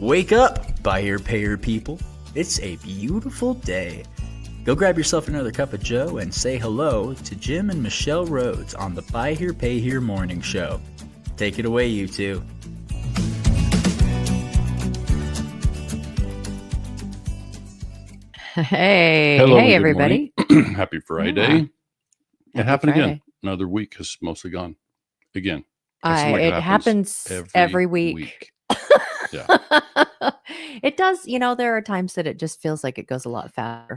Wake up, buy here, pay here people. It's a beautiful day. Go grab yourself another cup of joe and say hello to Jim and Michelle Rhoads on the Buy Here, Pay Here Morning Show. Take it away, you two. Hey, Hello, hey, and good everybody. morning. Happy Friday. Yeah. It Happy happened Friday. again. Another week has mostly gone. Again. It seems like It happens every week. Yeah. It does. There are times that it just feels like it goes a lot faster.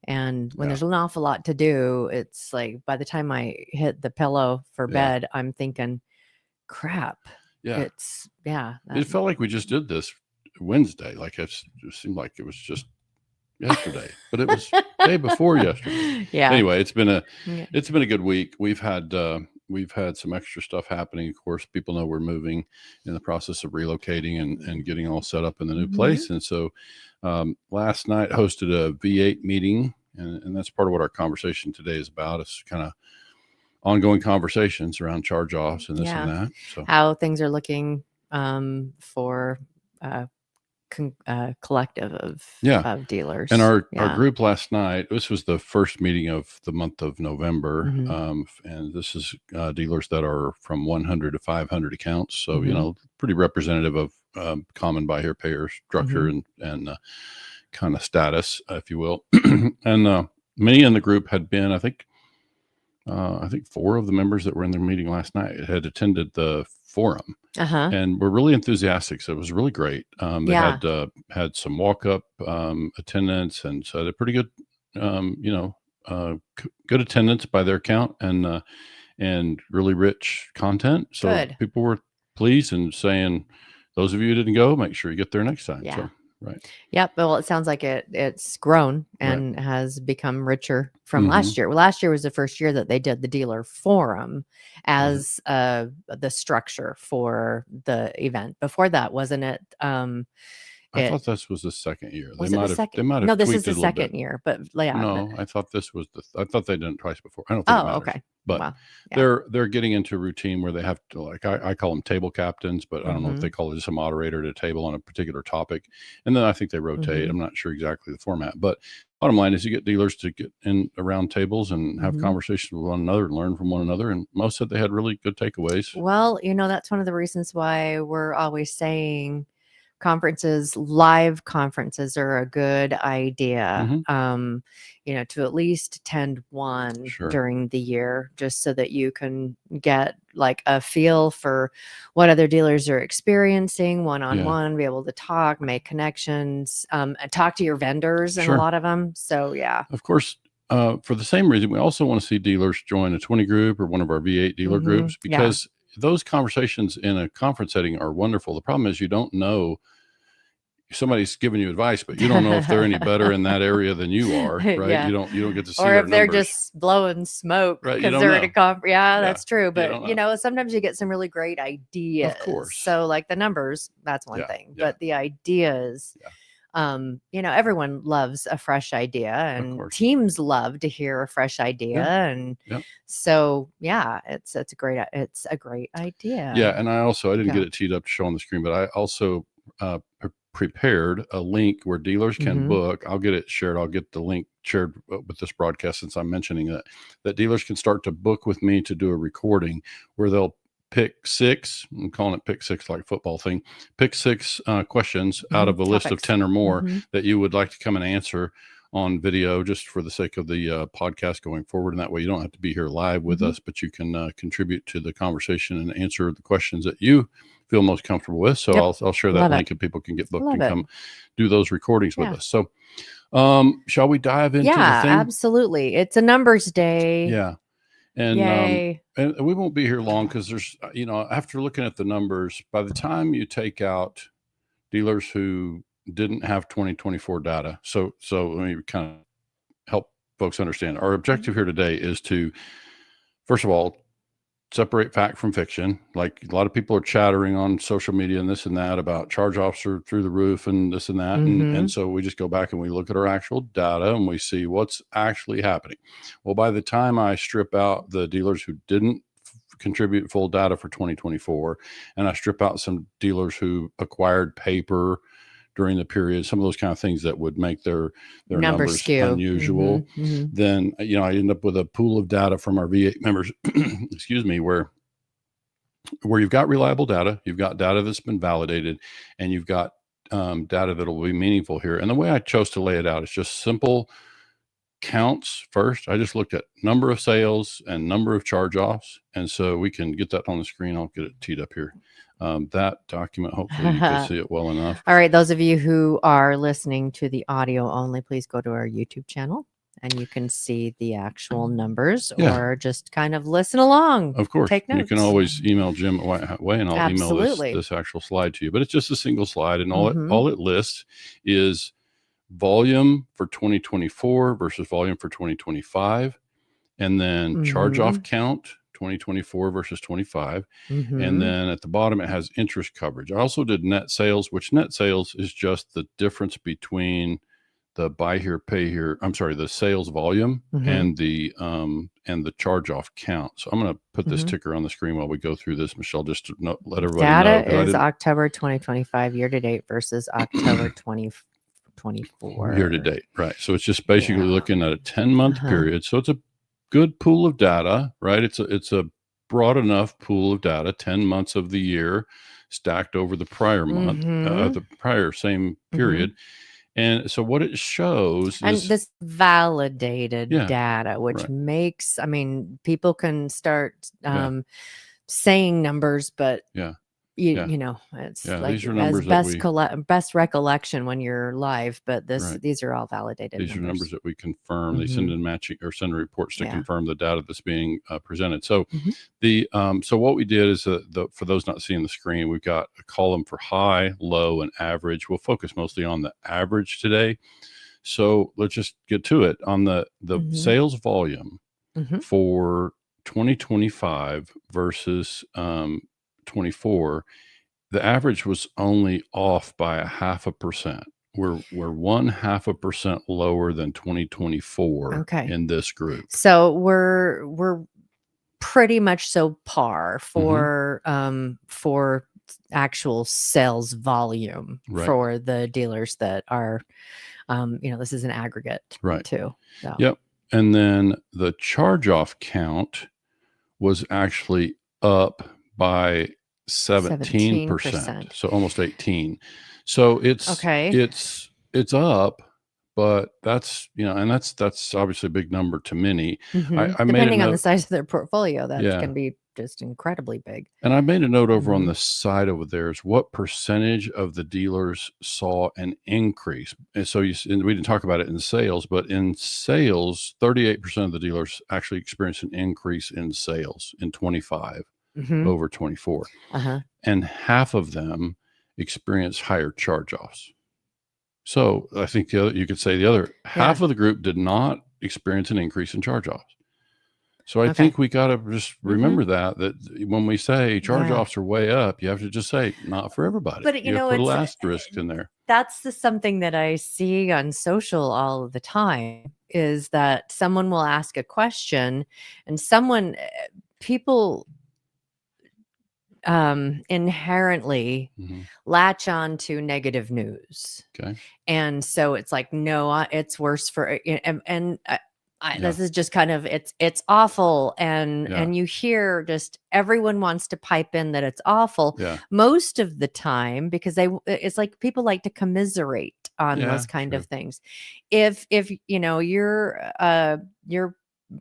And when Yeah. there's an awful lot to do, it's like by the time I hit the pillow for Yeah. bed, I'm thinking, crap. Yeah. It felt like we just did this Wednesday. Like it seemed like it was just yesterday, but it was day before yesterday. Yeah. Anyway, it's been a good week. We've had some extra stuff happening. Of course, people know we're moving, in the process of relocating and getting all set up in the new place. And so last night hosted a V8 meeting, and that's part of what our conversation today is about. It's kind of ongoing conversations around charge-offs and this and that. So how things are looking for collective of dealers. And our group last night, this was the first meeting of the month of November. And this is dealers that are from 100 to 500 accounts. So, pretty representative of common buy here, pay here structure and kind of status, if you will. And many in the group had been, I think 4 of the members that were in the meeting last night had attended the forum. And we're really enthusiastic. So it was really great. They had some walk-up attendance, and so they're pretty good, good attendance by their count, and really rich content. So people were pleased and saying, those of you who didn't go, make sure you get there next time. Yeah. So, right. Yep. Well, it sounds like it's grown and has become richer from last year. Well, last year was the first year that they did the dealer forum as the structure for the event. Before that, wasn't it? I thought this was the second year. They might have. No, this is the second year. But no, I thought this was I thought they did it twice before. I don't think it matters. Okay. But they're getting into a routine where they have to, like, I call them table captains, but I don't know if they call it just a moderator at a table on a particular topic. And then I think they rotate. I'm not sure exactly the format, but bottom line is you get dealers to get in around tables and have conversations with one another and learn from one another. And most said they had really good takeaways. Well, that's one of the reasons why we're always saying live conferences are a good idea, to at least attend one during the year, just so that you can get like a feel for what other dealers are experiencing one-on-one, be able to talk, make connections, talk to your vendors and a lot of them. So, of course, for the same reason, we also want to see dealers join a 20 group or one of our V8 dealer groups, because those conversations in a conference setting are wonderful. The problem is you don't know, somebody's giving you advice, but you don't know if they're any better in that area than you are, right? You don't get to see, or if they're numbers. Just blowing smoke because they're at a conference. That's true. But sometimes you get some really great ideas. Of course. So like the numbers, that's one thing, but the ideas, everyone loves a fresh idea, and teams love to hear a fresh idea. And so, it's a great idea. Yeah. And I didn't get it teed up to show on the screen, but I also prepared a link where dealers can book. I'll get it shared. I'll get the link shared with this broadcast, since I'm mentioning that dealers can start to book with me to do a recording where they'll pick 6, I'm calling it pick 6 like football thing, pick 6 questions out of a list of 10 or more that you would like to come and answer on video, just for the sake of the podcast going forward. And that way you don't have to be here live with us, but you can contribute to the conversation and answer the questions that you feel most comfortable with. So I'll share that link and people can get booked and come do those recordings with us. So shall we dive into the thing? Absolutely. It's a numbers day. Yeah. And we won't be here long, because there's, after looking at the numbers, by the time you take out dealers who didn't have 2024 data. So let me kind of help folks understand. Our objective here today is to, first of all, separate fact from fiction. Like, a lot of people are chattering on social media and this and that about charge-offs are through the roof and this and that. And so we just go back and we look at our actual data and we see what's actually happening. Well, by the time I strip out the dealers who didn't contribute full data for 2024, and I strip out some dealers who acquired paper during the period, some of those kind of things that would make their numbers skew. unusual, then, I end up with a pool of data from our V8 members, excuse me, where you've got reliable data, you've got data that's been validated, and you've got data that'll be meaningful here. And the way I chose to lay it out is just simple counts first. I just looked at number of sales and number of charge-offs. And so we can get that on the screen. I'll get it teed up here. That document, hopefully you can see it well enough. All right. Those of you who are listening to the audio only, please go to our YouTube channel and you can see the actual numbers or just kind of listen along. Of course. Take notes. You can always email Jim at White and I'll email this actual slide to you. But it's just a single slide, and all it lists is volume for 2024 versus volume for 2025, and then charge-off count 2024 versus 25, and then at the bottom it has interest coverage. I also did net sales, which net sales is just the difference between the buy here, pay here. I'm sorry, the sales volume and the charge-off count. So I'm going to put this ticker on the screen while we go through this, Michelle, just to let everybody know. Data is October 2025 year to date versus October 2024 year to date, right? So it's just basically looking at a 10-month period. So it's a good pool of data, right? It's a broad enough pool of data, 10 months of the year stacked over the prior month, the prior same period. And so what it shows is this validated data, which makes, people can start saying numbers, but you know, it's like these are numbers best recollection when you're live, but these are all validated. These are numbers that we confirm. They send in matching or send reports to confirm the data that's being presented. So so what we did is for those not seeing the screen, we've got a column for high, low, and average. We'll focus mostly on the average today. So let's just get to it. On the sales volume for 2025 versus 24, the average was only off by 0.5%. We're 0.5% lower than 2024 in this group. So we're pretty much so par for actual sales volume for the dealers that are this is an aggregate too. So. Yep. And then the charge-off count was actually up by 17%, so almost 18. So it's up, but that's and that's obviously a big number to many. I depending on the size of their portfolio, that can be just incredibly big. And I made a note over on the side over there is what percentage of the dealers saw an increase. And so we didn't talk about it in sales, but in sales, 38% of the dealers actually experienced an increase in sales in 25 over 24. And half of them experienced higher charge-offs. So I think you could say the other half of the group did not experience an increase in charge-offs. So I think we got to just remember that when we say charge-offs are way up, you have to just say not for everybody. But you know, put a little asterisk in there. That's something that I see on social all the time is that someone will ask a question and people inherently latch on to negative news. Okay. And so it's like, no, it's worse for, this is just kind of, it's awful. And you hear just everyone wants to pipe in that it's awful most of the time, because it's like people like to commiserate on those kind of things. If you're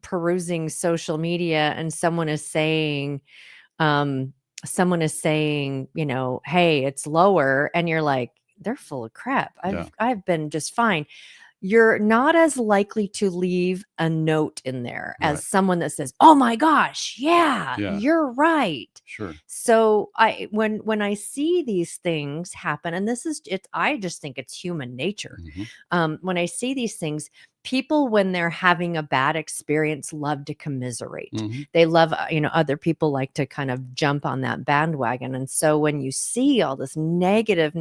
perusing social media and someone is saying, hey, it's lower, and you're like, they're full of crap. I've been just fine. You're not as likely to leave a note in there as someone that says, oh my gosh, you're right. Sure. So when I see these things happen, and I just think it's human nature. When I see these things, people, when they're having a bad experience, love to commiserate. They love, other people like to kind of jump on that bandwagon. And so when you see all this negative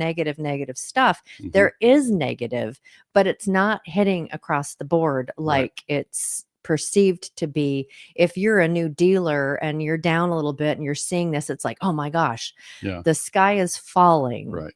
stuff, there is negative, but it's not hitting across the board like it's perceived to be. If you're a new dealer and you're down a little bit and you're seeing this, it's like, oh my gosh, the sky is falling. Right.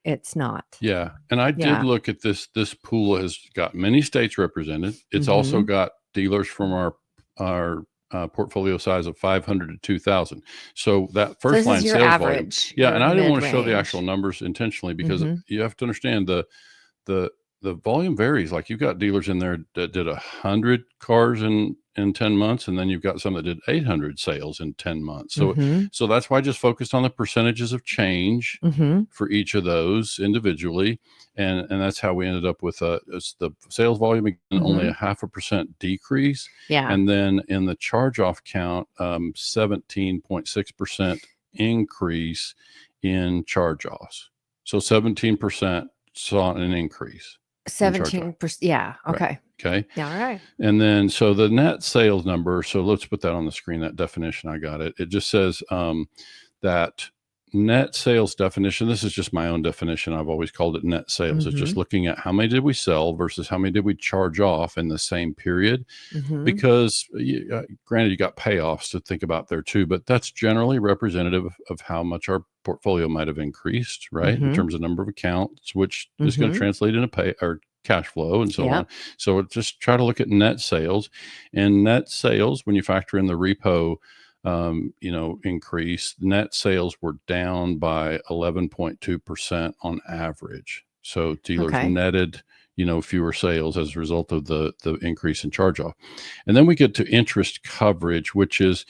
It's not. Yeah. And I did look at this. This pool has got many states represented. It's also got dealers from our portfolio size of 500 to 2,000. So that first line sales average, volume. Yeah. And I didn't want to show the actual numbers intentionally because you have to understand the volume varies. Like you've got dealers in there that did 100 cars in 10 months, and then you've got some that did 800 sales in 10 months. So so that's why I just focused on the percentages of change for each of those individually, and that's how we ended up with it's the sales volume again, only a 0.5% decrease, and then in the charge off count 17.6% increase in charge offs. So 17% saw an increase. 17%. Yeah. Okay. Right. Okay. Yeah. All right. And then, so the net sales number, so let's put that on the screen, that definition. I got it. It just says that net sales definition. This is just my own definition. I've always called it net sales. It's just looking at how many did we sell versus how many did we charge off in the same period. Because granted, you got payoffs to think about there too, but that's generally representative of how much our portfolio might have increased, right? In terms of number of accounts, which is going to translate into pay or cash flow and so on. So just try to look at net sales, and net sales, when you factor in the repo, increase, net sales were down by 11.2% on average. So dealers netted, fewer sales as a result of the increase in charge off. And then we get to interest coverage, which is,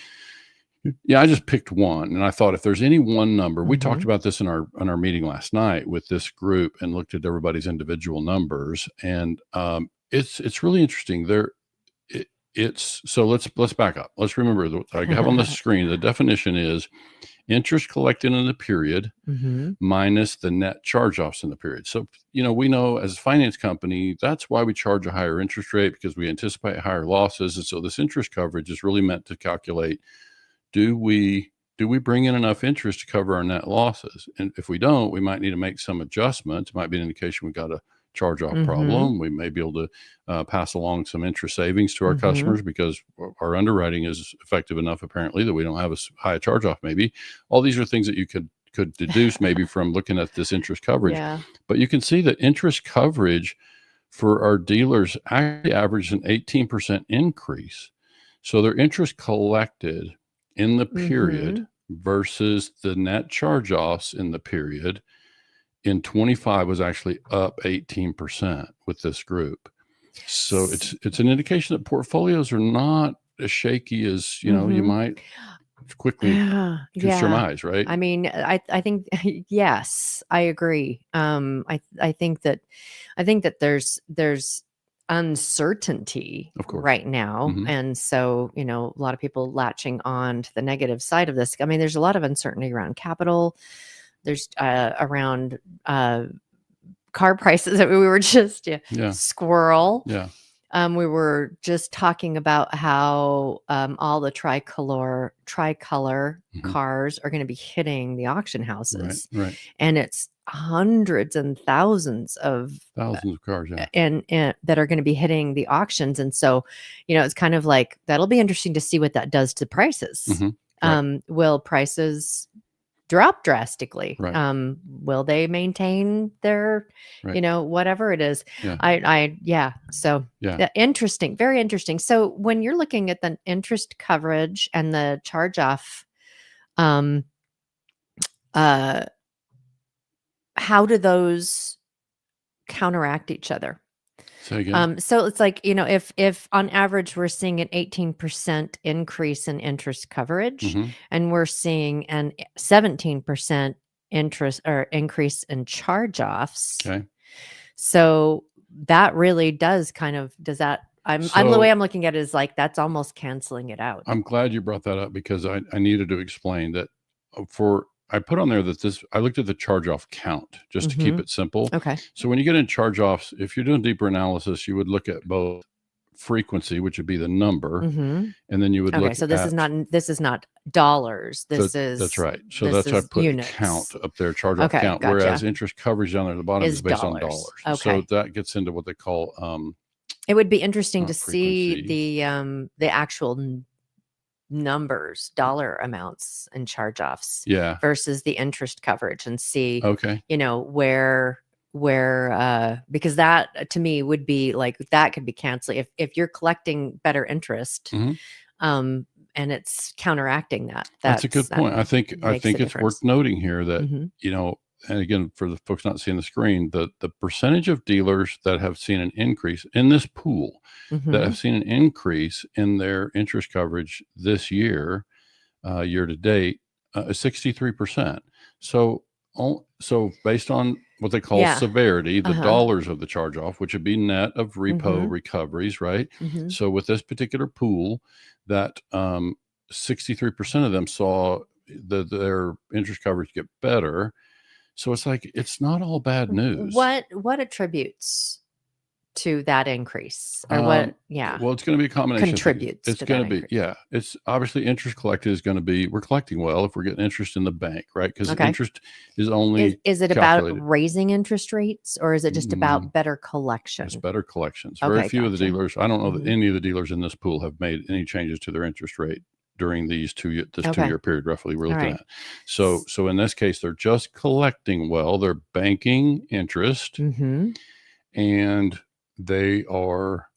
I just picked one, and I thought if there's any one number, we talked about this in our meeting last night with this group and looked at everybody's individual numbers, and it's really interesting. So let's back up. Let's remember that I have on the screen. The definition is interest collected in the period minus the net charge-offs in the period. So we know as a finance company, that's why we charge a higher interest rate, because we anticipate higher losses, and so this interest coverage is really meant to calculate. Do we bring in enough interest to cover our net losses? And if we don't, we might need to make some adjustments. It might be an indication we've got a charge-off problem. We may be able to pass along some interest savings to our customers because our underwriting is effective enough, apparently, that we don't have as high a charge-off. Maybe all these are things that you could deduce maybe from looking at this interest coverage. But you can see that interest coverage for our dealers actually averaged an 18% increase. So their interest collected in the period versus the net charge-offs in the period in 25 was actually up 18% with this group. So it's an indication that portfolios are not as shaky as you might quickly surmise, right? I mean, I think yes, I agree. I think that there's uncertainty right now, and so a lot of people latching on to the negative side of this. I mean, there's a lot of uncertainty around capital. There's around car prices that we were just squirrel. We were just talking about how all the tricolor cars are going to be hitting the auction houses, right. And it's hundreds and thousands of cars, and that are going to be hitting the auctions, and so it's kind of like that'll be interesting to see what that does to prices. Will prices drop drastically? Will they maintain their whatever it is? Interesting, very interesting. So when you're looking at the interest coverage and the charge off, how do those counteract each other? Say again. So it's like, if on average we're seeing an 18% increase in interest coverage, and we're seeing an 17% interest or increase in charge-offs. So that really does the way I'm looking at it is like, that's almost canceling it out. I'm glad you brought that up, because I needed to explain that I put on there that I looked at the charge-off count just to keep it simple. So when you get in charge-offs, if you're doing deeper analysis, you would look at both frequency, which would be the number, and then you would look. So this is not dollars. That's right. So that's why I put units. Count up there, charge-off count. Gotcha. Whereas interest coverage down there at the bottom is based on dollars. So that gets into what they call It would be interesting Not to see frequencies. the actual numbers, dollar amounts and charge-offs Yeah. versus the interest coverage, and see, Okay. where because that to me would be like, that could be canceling if you're collecting better interest, Mhm. and it's counteracting that. That's a good That point. I think makes a it's worth difference. noting here that, Mhm. and again, for the folks not seeing the screen, the percentage of dealers that have seen an increase in this pool, that Mhm. have seen an increase in their interest coverage this year, year to date, is 63%. So, so based on what they call Yeah. severity, the Uh-huh. dollars of the charge off, which would be net of repo Mhm. recoveries, right? Mhm. So with this particular pool, that 63% of them saw their interest coverage get better. So it's like, it's not all bad news. What attributes to that increase, or Um, yeah, well, it's going to be a combination of things. contributes It's to going that to be, increase? yeah, it's obviously interest collected is going to be, we're collecting well if we're getting interest in the bank, right? Because Okay. interest is only Is it about calculated. raising interest rates, or is it just about better collection? It's better collections. Very Okay, few of the gotcha. dealers, I don't know that Mhm. any of the dealers in this pool have made any changes to their interest rate during this Okay. 2-year period, roughly we're All looking right. at. So in this case, they're just collecting well. They're banking interest, Mm-hmm. and they are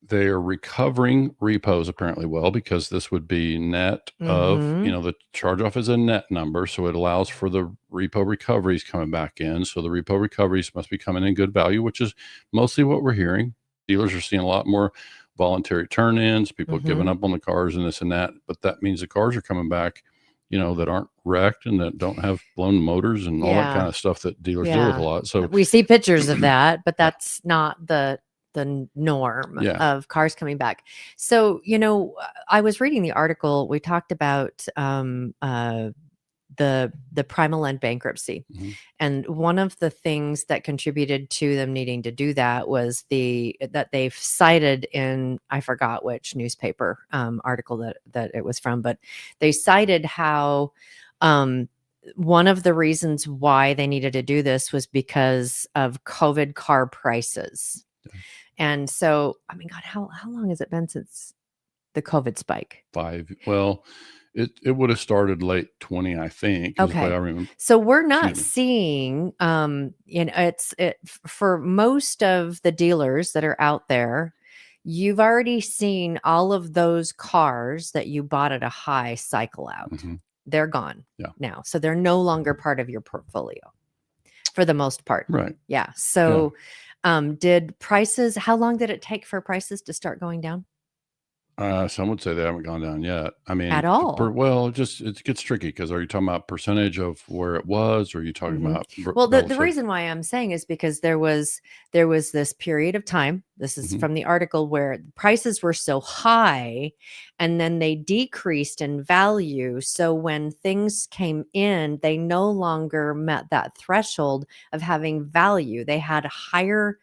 recovering repos apparently well, because this would be net of, Mm-hmm. the charge off is a net number. So it allows for the repo recoveries coming back in. So the repo recoveries must be coming in good value, which is mostly what we're hearing. Dealers are seeing a lot more voluntary turn-ins, people giving Mm-hmm. up on the cars and this and that. But that means the cars are coming back, that aren't wrecked and that don't have blown motors and all that kind Yeah. of stuff that dealers deal with a Yeah. lot. So We see pictures of that, but yeah, that's not the norm yeah. of cars coming back. So, I was reading the article. We talked about the Primal End bankruptcy. Mhm. And one of the things that contributed to them needing to do that was that they've cited in, I forgot which newspaper article that it was from, but they cited how one of the reasons why they needed to do this was because of COVID car prices. Yeah. And so, I mean, God, how long has it been since the COVID spike? 5. Well, it would have started late 20, I think, is the way I Okay. remember. So we're not Excuse me. seeing, for most of the dealers that are out there, you've already seen all of those cars that you bought at a high cycle out. Mhm. They're gone Yeah. now. So they're no longer part of your portfolio for the most part. Right. Yeah. So, how long did it take for prices to start going down? Some would say they haven't gone down yet. I mean, At all? well, it gets tricky, because are you talking about percentage of where it was, or are you talking Mhm. about Well, the relative? reason why I'm saying is because there was this period of time, this is Mhm. from the article, where prices were so high and then they decreased in value. So when things came in, they no longer met that threshold of having value. They had a higher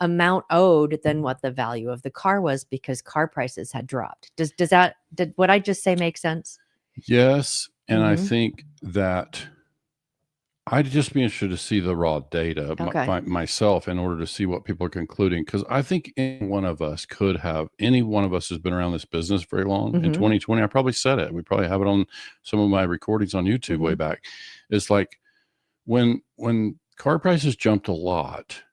amount owed than what the value of the car was, because car prices had dropped. Did what I just say make sense? Yes, and I Mhm. think that I'd just be interested to see the raw data Okay. myself, in order to see what people are concluding, because I think any one of us has been around this business very long. In Mhm. 2020, I probably said it. We probably have it on some of my recordings on YouTube way Mhm. back. It's like, when car prices jumped a lot,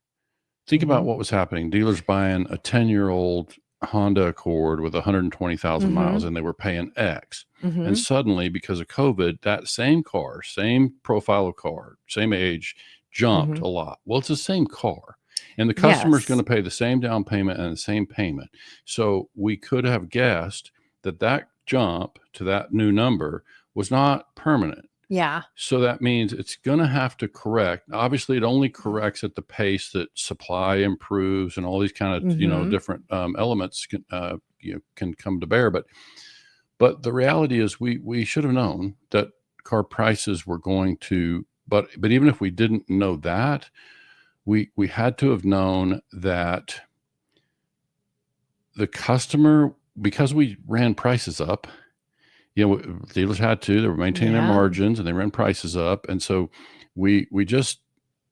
think about Mhm. what was happening. Dealers buying a 10-year-old Honda Accord with 120,000 miles, Mhm. and they were paying X. And Mhm. suddenly, because of COVID, that same car, same profile of car, same age, jumped Mhm. a lot. Well, it's the same car, and the customer's going Yes. to pay the same down payment and the same payment. So we could have guessed that jump to that new number was not permanent. Yeah. So that means it's going to have to correct. Obviously, it only corrects at the pace that supply improves, and all these kind of Mhm. different elements can come to bear. But the reality is, we should have known that car prices were going to. But even if we didn't know that, we had to have known that the customer, because we ran prices up. Dealers had to. They were maintaining their Yeah. margins, and they ran prices up. And so we just,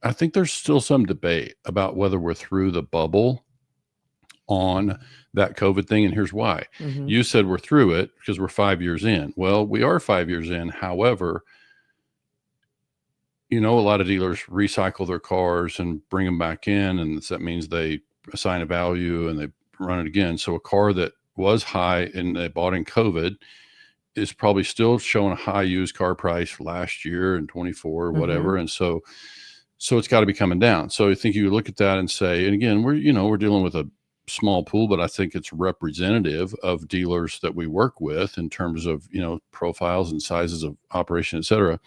I think there's still some debate about whether we're through the bubble on that COVID thing. And here's why. You said we're through it because we're 5 years in. Well, we are 5 years in. However, a lot of dealers recycle their cars and bring them back in. And that means they assign a value and they run it again. So a car that was high and they bought in COVID is probably still showing a high used car price last year and 24 or whatever. And so it's got to be coming down. So I think you look at that and say, and again, we're dealing with a small pool, but I think it's representative of dealers that we work with in terms of, profiles and sizes of operation, et cetera.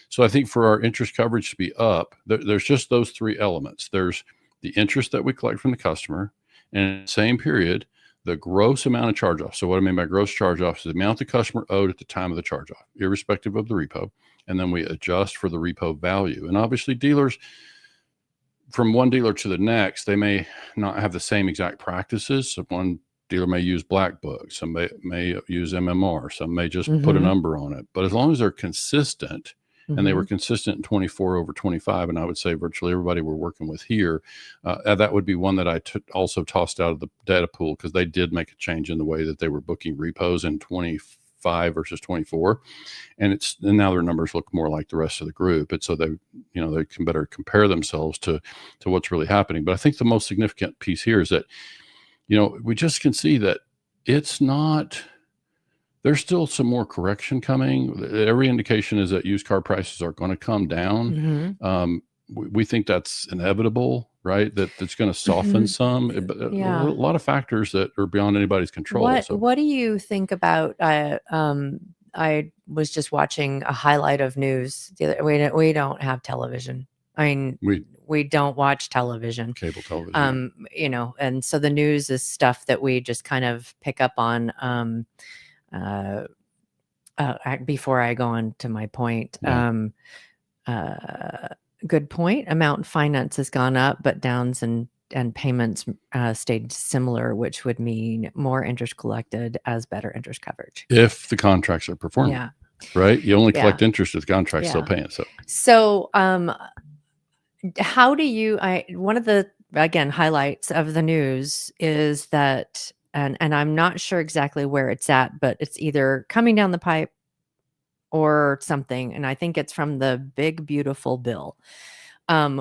So I think for our interest coverage to be up, there's just those three elements. There's the interest that we collect from the customer, and in the same period, the gross amount of charge-off. So what I mean by gross charge-off is the amount the customer owed at the time of the charge-off, irrespective of the repo. And then we adjust for the repo value. And obviously dealers, from one dealer to the next, they may not have the same exact practices. So one dealer may use black book, some may use MMR, some may just put a number on it. But as long as they're consistent, and they were consistent in 24 over 25, and I would say virtually everybody we're working with here, that would be one that I also tossed out of the data pool, because they did make a change in the way that they were booking repos in 25 versus 24, and now their numbers look more like the rest of the group. And so they can better compare themselves to what's really happening. But I think the most significant piece here is that, we just can see that it's not. There's still some more correction coming. Every indication is that used car prices are going to come down. We think that's inevitable, right? That it's going to soften some. But a lot of factors that are beyond anybody's control. What do you think about? I was just watching a highlight of news. We don't have television. I mean, we don't watch television, cable television. And so the news is stuff that we just kind of pick up on. Before I go on to my point, good point. Amount finance has gone up, but downs and payments stayed similar, which would mean more interest collected as better interest coverage. If the contracts are performing, right? You only collect interest if the contract's still paying. So, how do you? One of the highlights of the news is that. And I'm not sure exactly where it's at, but it's either coming down the pipe or something. And I think it's from the big, beautiful bill,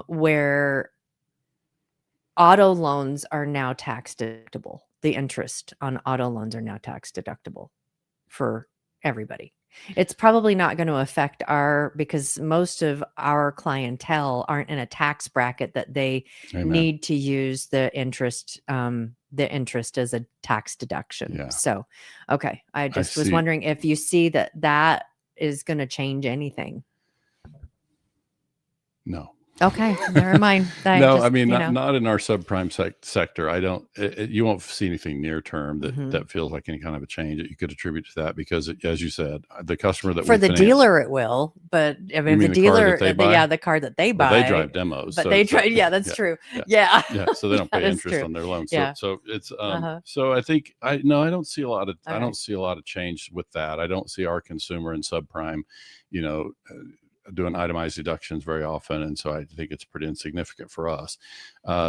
where auto loans are now tax deductible. The interest on auto loans are now tax deductible for everybody. It's probably not going to affect because most of our clientele aren't in a tax bracket that they need to use the interest as a tax deduction. Yeah. So, okay. I was wondering if you see that is going to change anything. No. Okay, never mind. Not in our subprime sector. I don't. You won't see anything near term that feels like any kind of a change that you could attribute to that, because, as you said, the customer that for the dealer it will, but I mean the dealer, the car that they buy, they drive demos, but they drive. Yeah, that's true. Yeah. So they don't pay interest on their loans. So it's so I think I don't see a lot of I don't see a lot of change with that. I don't see our consumer in subprime, doing itemized deductions very often, and so I think it's pretty insignificant for us.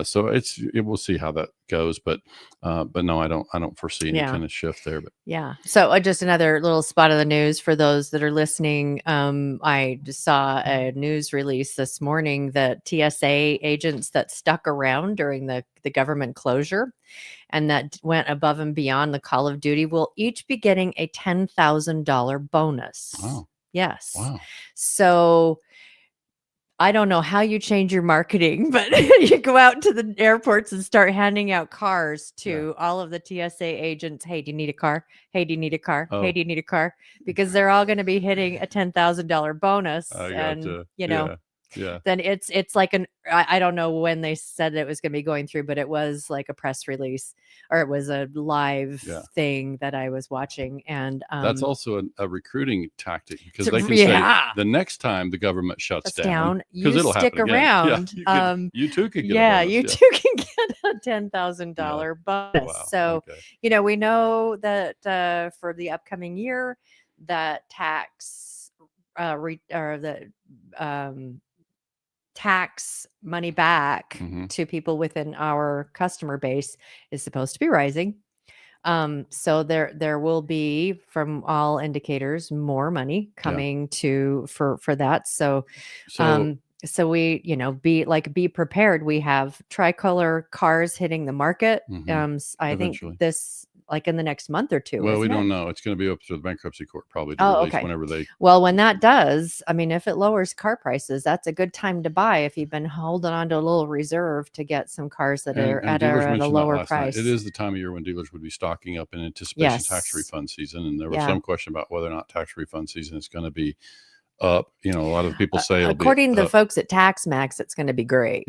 So we'll see how that goes, but no, I don't foresee any kind of shift there. But so just another little spot of the news for those that are listening. I just saw a news release this morning that TSA agents that stuck around during the government closure and that went above and beyond the call of duty will each be getting a $10,000 bonus. Wow. Yes. Wow. So I don't know how you change your marketing, but you go out to the airports and start handing out cars to all of the TSA agents. Hey, do you need a car? Hey, do you need a car? Hey, do you need a car? Because they're all going to be hitting a $10,000 bonus. Then it's like I don't know when they said it was going to be going through, but it was like a press release, or it was a live thing that I was watching. And that's also a recruiting tactic, because they can say the next time the government shuts down, you stick around. You too could get a bonus. You too can get a $10,000 bonus. Wow. So, we know that for the upcoming year, that tax tax money back to people within our customer base is supposed to be rising. So there will be, from all indicators, more money coming for that. So we, be prepared. We have tricolor cars hitting the market. I think this, like in the next month or two. Well, we don't know. It's going to be up to the bankruptcy court probably to release whenever they. Well, when that does, I mean, if it lowers car prices, that's a good time to buy if you've been holding on to a little reserve to get some cars that are at a lower price. It is the time of year when dealers would be stocking up in anticipation of tax refund season, and there was some question about whether or not tax refund season is going to be up. A lot of people say, according to the folks at TaxMax, it's going to be great.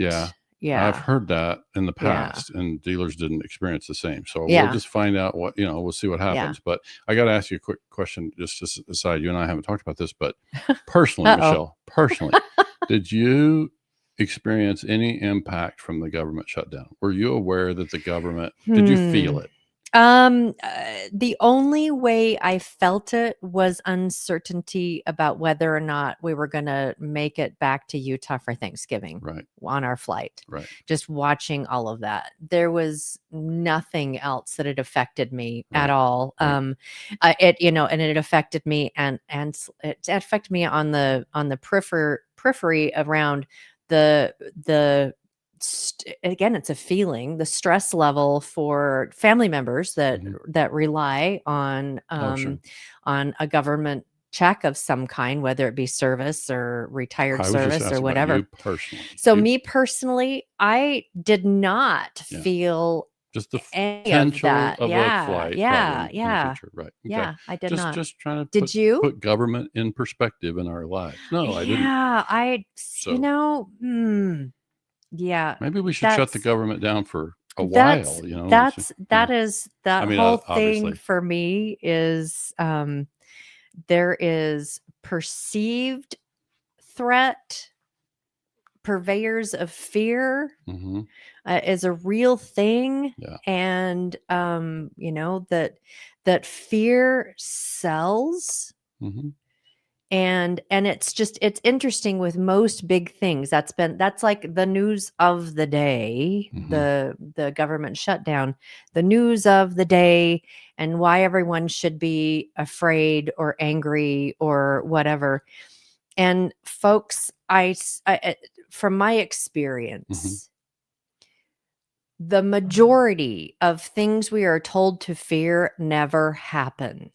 Yeah, I've heard that in the past, and dealers didn't experience the same. So we'll just find out what, we'll see what happens. But I got to ask you a quick question, just to aside. You and I haven't talked about this, but personally, Michelle, did you experience any impact from the government shutdown? Were you aware that the government, did you feel it? The only way I felt it was uncertainty about whether or not we were going to make it back to Utah for Thanksgiving on our flight. Just watching all of that. There was nothing else that had affected me at all. And it affected me and it affected me on the periphery around again, it's a feeling, the stress level for family members that rely on a government check of some kind, whether it be service or retired service or whatever. Me personally, I did not feel just the any potential of that. of a flight. I did not. Just trying to put government in perspective in our lives. No, I didn't. Yeah. Maybe we should shut the government down for a while. Whole thing for me is there is perceived threat, purveyors of fear is a real thing. And that fear sells. And it's interesting with most big things. That's like the news of the day, the government shutdown, the news of the day, and why everyone should be afraid or angry or whatever. And folks, I from my experience, the majority of things we are told to fear never happen.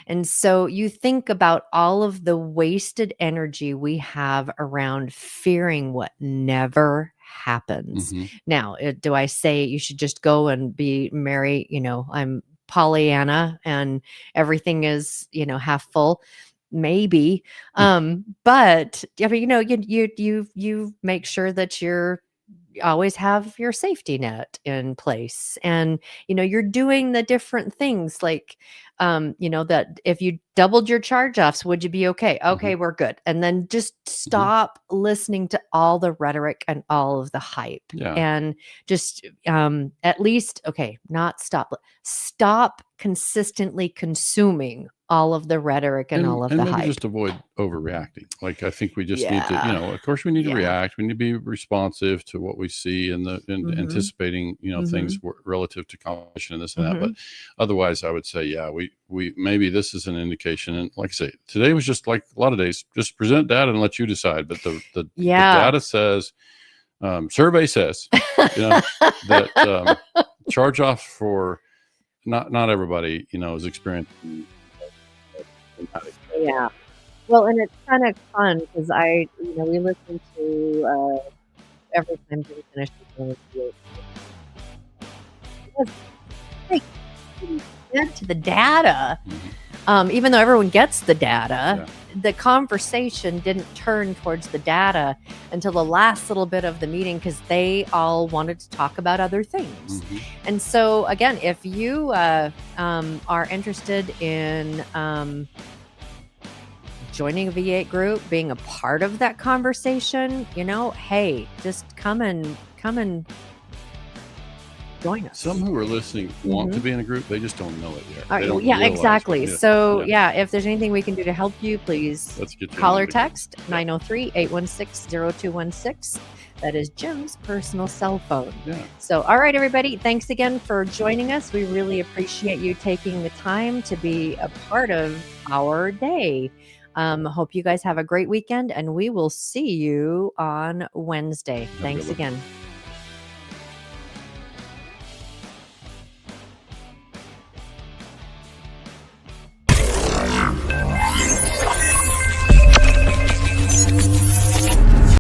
And so you think about all of the wasted energy we have around fearing what never happens. Now, do I say you should just go and be merry? I'm Pollyanna and everything is, half full. Maybe. But I mean, you make sure that you're always have your safety net in place, and you're doing the different things like that if you doubled your charge-offs, would you be okay? We're good. And then just stop listening to all the rhetoric and all of the hype, and just at least not stop consistently consuming all of the rhetoric and all of the hype. Just avoid overreacting. Like I think we just need to, of course we need to react. We need to be responsive to what we see and anticipating, things relative to competition and this and that. But otherwise I would say, we maybe this is an indication. And like I say, today was just like a lot of days, just present data and let you decide. But the data says, survey says, that charge off for not everybody, is experiencing. Well, and it's kind of fun because we listen to every time Jim finishes get to the data. Even though everyone gets the data, the conversation didn't turn towards the data until the last little bit of the meeting because they all wanted to talk about other things. And so, again, if you are interested in joining a V8 group, being a part of that conversation, hey, just come and join us. Some who are listening want to be in a group, they just don't know it yet. They don't Yeah, realize exactly. it. So if there's anything we can do to help you, please Let's get you call in or the group. text 903-816-0216. That is Jim's personal cell phone. Yeah. So, all right, everybody, thanks again for joining us. We really appreciate you taking the time to be a part of our day. Hope you guys have a great weekend, and we will see you on Wednesday. Thanks again.